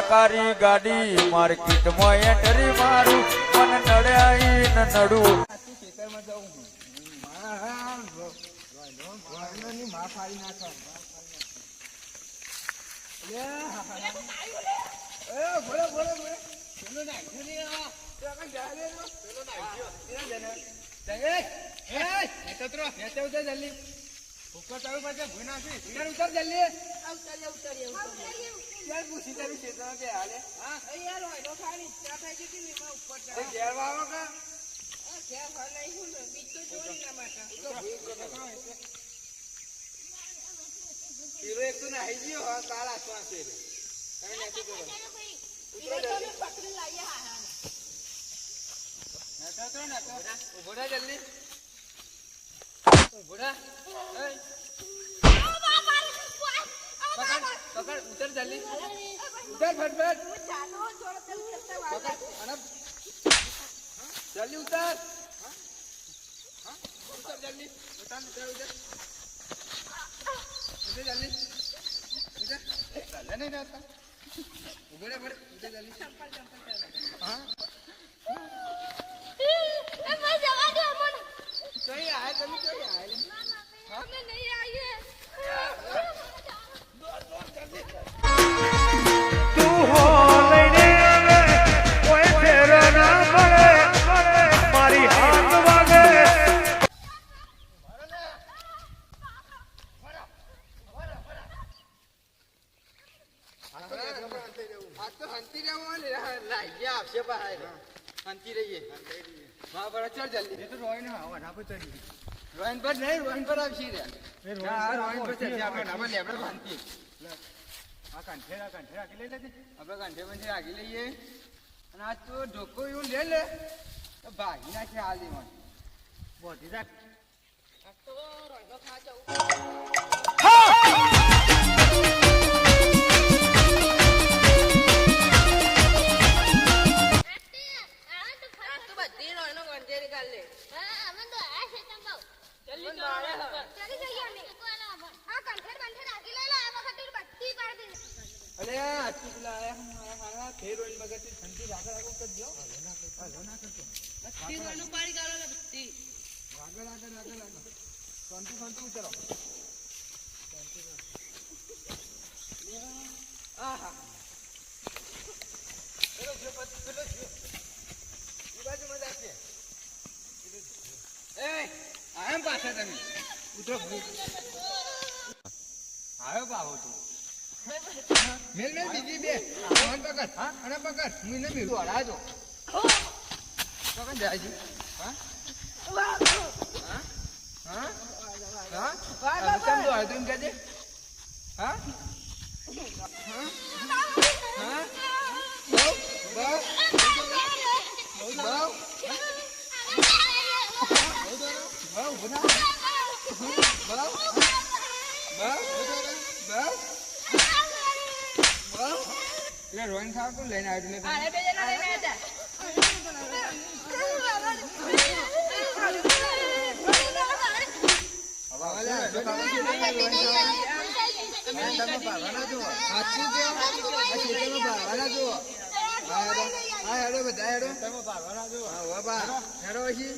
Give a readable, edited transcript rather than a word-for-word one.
સરકારી ગાડી માર્કેટમાં એન્ટ્રી મારું મન નડ્યા ન નડું ખેતરમાં જાઉં માં ફાડી નાખો उतर जल्दी उतर फटफट जल्दी उतर उतर जल्दी उतर उतर उतर उतर जल्दी उतर चल नहीं जाता उधर बड़े उतर जल्दी हां ए मैं जवा दे मन सही आए तुम सही आए हां नहीं आई है તું હો લઈને કોઈ ફેર ના મળે મારી હાથ વાગે आज तो हंती लाइए आपसे बाहर हंती रहिए वहाँ पर चल जल्दी ये तो रोइन है वहाँ पर चलिए रोइन पर नहीं रोइन पर आप सीधे रोइन पर चलिए आप ना पर लेबर हंती आ कंठे आगे ले लेते આપણે કંઠે બંઠે આગે લઈએ અને આજ તો ઢોકો એવું લે લે તો ભાગી નાખે હાલ દે મને બોધી રાખ આ તો રોઈનો ખા જાઉં मेल मेल बीजी बे फोन पकड़ हां अरे पकड़ मुने मिल हरा दो पकड़ जाजी हां हां हां हां तुम दो तुम क्या दे हां हां हां बाऊ बाऊ बाऊ बना बाऊ बाऊ ले रोइन खा को लेने आए थे अरे बेजे ना लेने आए थे अब वाले तो काम के नहीं रोइन खा मैं तब पावाना जो हाथी के अच्छे में पावाना जो आ हेरो बता हेरो तब पावाना जो हां वा बा हेरो ही